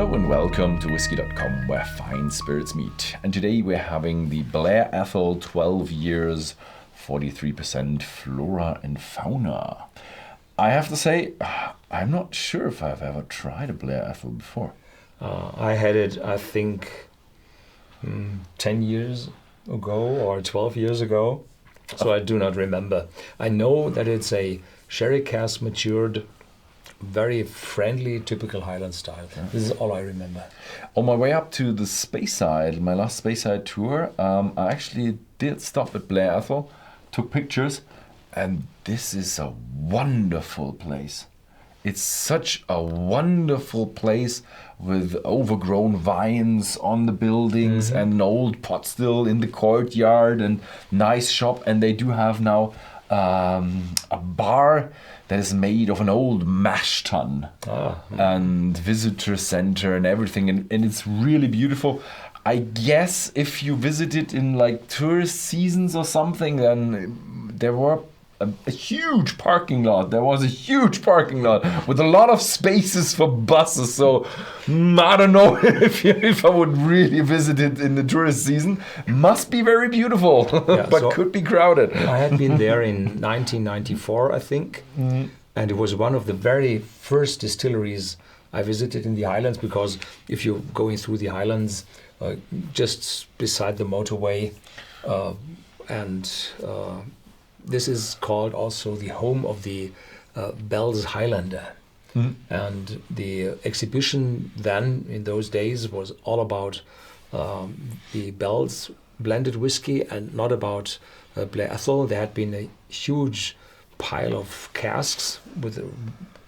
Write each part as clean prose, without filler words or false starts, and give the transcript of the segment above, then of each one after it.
Hello and welcome to Whisky.com, where fine spirits meet. And today we're having the Blair Athol 12 years, 43% Flora and Fauna. I have to say, I'm not sure if I've ever tried a Blair Athol before. I had it, I think, 10 years ago or 12 years ago, so I do not remember. I know that it's a sherry cask matured, very friendly, typical Highland style. Yeah. This is all I remember. On my way up to the Speyside, my last Speyside tour, I actually did stop at Blair Athol, took pictures, and this is a wonderful place. It's such a wonderful place with overgrown vines on the buildings and an old pot still in the courtyard and nice shop. And they do have now a bar that is made of an old mash tun and visitor center and everything. And it's really beautiful. I guess if you visit it in like tourist seasons or something, then there were a huge parking lot. There was a huge parking lot with a lot of spaces for buses. So I don't know if I would really visit it in the tourist season. Must be very beautiful, but so could be crowded. I had been there in 1994, I think, and it was one of the very first distilleries I visited in the Highlands, because if you're going through the Highlands, just beside the motorway, this is called also the home of the Bells Highlander. And the exhibition then, in those days, was all about the Bells blended whiskey and not about Blair Athol. There had been a huge pile of casks with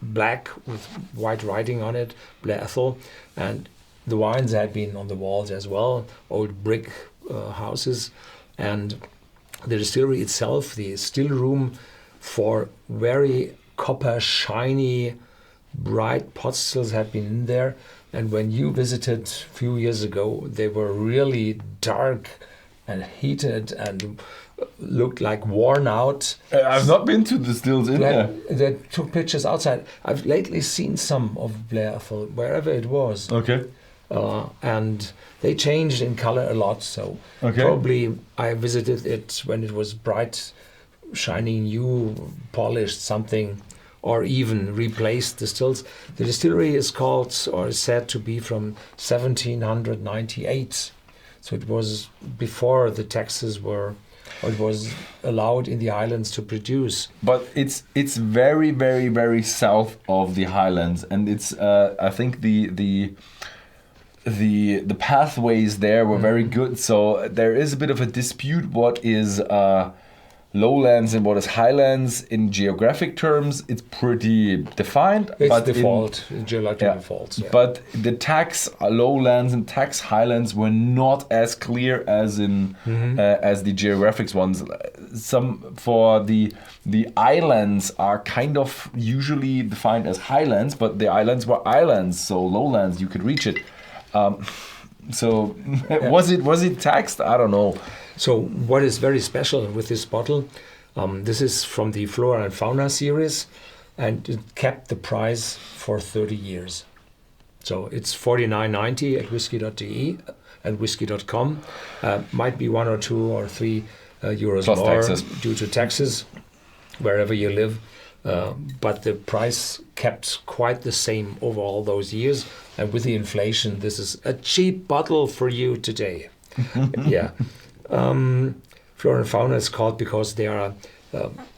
black with white writing on it, Blair Athol, and the wines had been on the walls as well, old brick houses, and the distillery itself, the still room for very copper shiny, bright pot stills had been in there. And when you visited a few years ago, they were really dark and heated and looked like worn out. I've not been to the stills in there. They took pictures outside. I've lately seen some of Blair Athol, wherever it was. Okay. And they changed in color a lot, so probably I visited it when it was bright, shiny, new, polished something, or even replaced the stills. The distillery is called, or is said to be from 1798, so it was before the taxes were, or it was allowed in the Highlands to produce. But it's very, very, very south of the Highlands, and it's I think the pathways there were very good, so there is a bit of a dispute what is lowlands and what is highlands in geographic terms. It's pretty defined. It's default, geological defaults. Yeah. But the tax lowlands and tax highlands were not as clear as in as the geographics ones. Some for the islands are kind of usually defined as highlands, but the islands were islands, so lowlands you could reach it. Was it taxed? I don't know. So what is very special with this bottle, this is from the Flora and Fauna series, and it kept the price for 30 years. So it's $49.90 at Whisky.de and Whisky.com. Might be 1 or 2 or 3 euros plus more taxes. Due to taxes, wherever you live. But the price kept quite the same over all those years. And with the inflation, this is a cheap bottle for you today. Yeah. Flora and Fauna is called because there are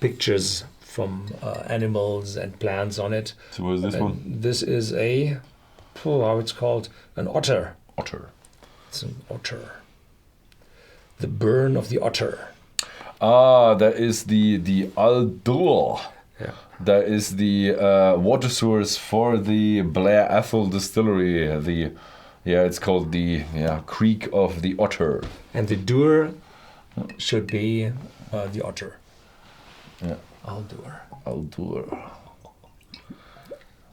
pictures from animals and plants on it. So what is this one? This is how it's called? An otter. Otter. It's an otter. The burn of the otter. That is the Aldur. Yeah. That is the water source for the Blair Athol distillery. It's called the Creek of the Otter. And the Dur should be the otter. Yeah. Aldur.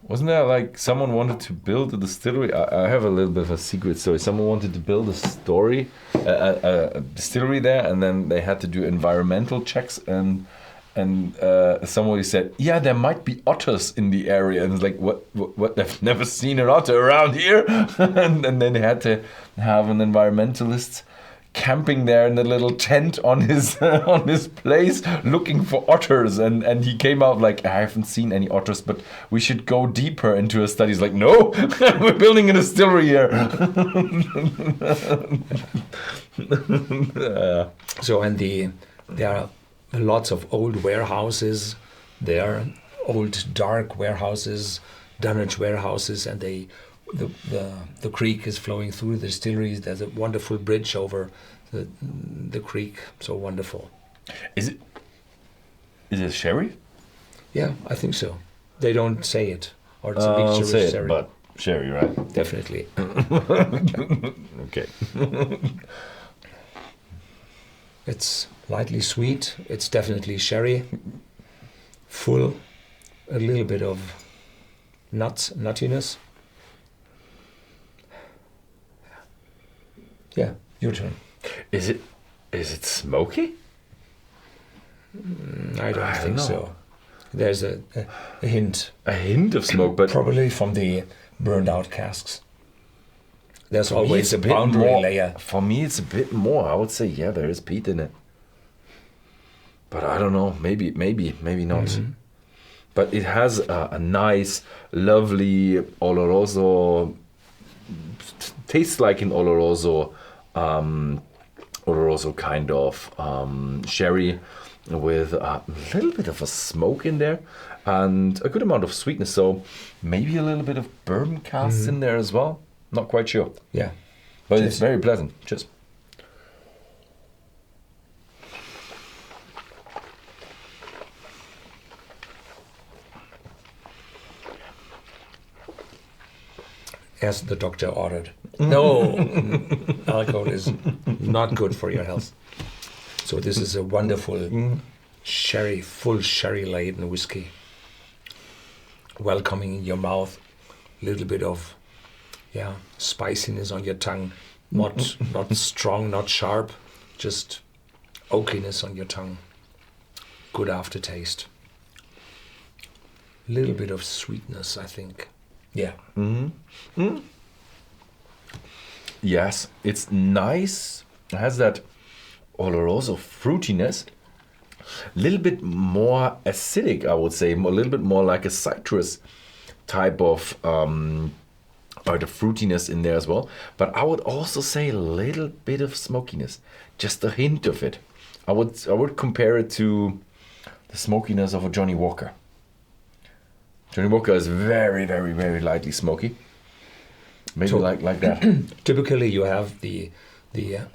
Wasn't there like someone wanted to build a distillery? I have a little bit of a secret story. Someone wanted to build a distillery there, and then they had to do environmental checks, and and somebody said, yeah, there might be otters in the area. And it's like, what? They've never seen an otter around here. and then they had to have an environmentalist camping there in a little tent on his on his place looking for otters, and he came out like, I haven't seen any otters, but we should go deeper into a study. He's like, no, we're building a distillery here. So there are lots of old warehouses. There are old dark warehouses, dunnage warehouses, and the creek is flowing through the distilleries. There's a wonderful bridge over the creek. So wonderful. Is it sherry? Yeah, I think so. They don't say it, or it's a mixture of sherry. But sherry, right? Definitely. Okay. It's lightly sweet. It's definitely sherry. Full, a little bit of nuttiness. Yeah, your turn. Is it smoky? I don't think know. so. There's a hint. A hint of smoke, but Probably from the burned out casks. There's for me always it's a bit boundary more- layer. For me, it's a bit more. I would say, yeah, there is peat in it. But I don't know. Maybe not. Mm-hmm. But it has a nice, lovely oloroso. Tastes like an oloroso kind of sherry with a little bit of a smoke in there and a good amount of sweetness. So maybe a little bit of bourbon casts in there as well. Not quite sure. Yeah. But Cheers. it's very pleasant. Cheers. As the doctor ordered. No, alcohol is not good for your health. So this is a wonderful sherry, full sherry-laden whiskey. Welcoming in your mouth, a little bit of, spiciness on your tongue. Not strong, not sharp, just oakiness on your tongue. Good aftertaste. A little bit of sweetness, I think. Yeah. Yes, it's nice. It has that oloroso fruitiness. A little bit more acidic, I would say. A little bit more like a citrus type of or the fruitiness in there as well. But I would also say a little bit of smokiness, just a hint of it. I would compare it to the smokiness of a Johnny Walker. Johnny Walker is very, very, very lightly smoky. Maybe So- like that. Typically, you have the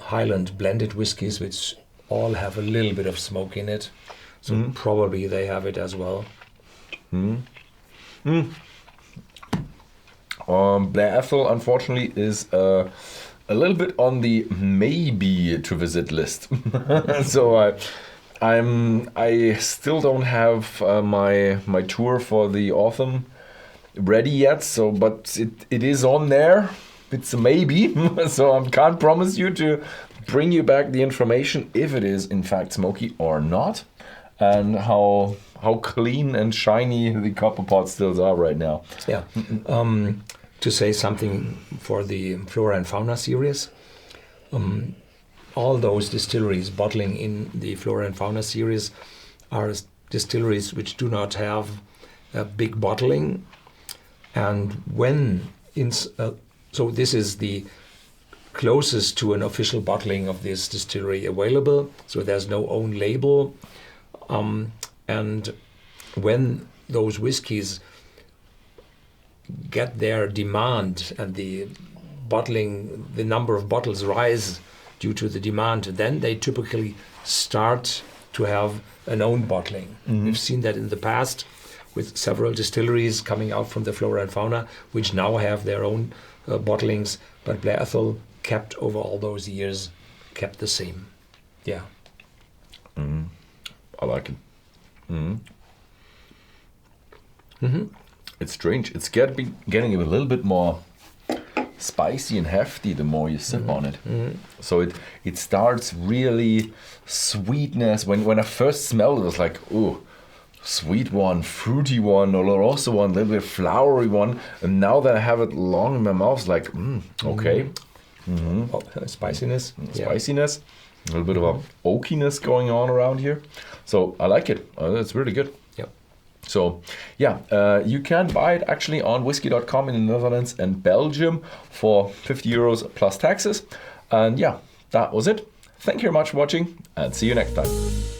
Highland blended whiskies, which all have a little bit of smoke in it. So probably they have it as well. Blair Athol, unfortunately, is a little bit on the maybe to visit list. So I still don't have my tour for the autumn ready yet. So, but it is on there. It's a maybe. So I can't promise you to bring you back the information if it is in fact smoky or not, and how clean and shiny the copper pot stills are right now. Yeah. To say something for the Flora and Fauna series, all those distilleries bottling in the Flora and Fauna series are distilleries which do not have a big bottling, and so this is the closest to an official bottling of this distillery available. So there's no own label, and when those whiskies get their demand and the number of bottles rise due to the demand, then they typically start to have an own bottling. We've seen that in the past with several distilleries coming out from the Flora and Fauna, which now have their own bottlings, but Blair Athol kept over all those years, kept the same. Yeah. I like it. It's strange. It's getting a little bit more spicy and hefty the more you sip on it. So it starts really sweetness. When I first smelled it, it was like, ooh, sweet one, fruity one, oloroso one, a little bit flowery one. And now that I have it long in my mouth, it's like, okay. Oh, spiciness. Spiciness. A little bit of a oakiness going on around here. So I like it. It's really good. Yep. So yeah, you can buy it actually on Whisky.com in the Netherlands and Belgium for €50 plus taxes. And yeah, that was it. Thank you very much for watching and see you next time.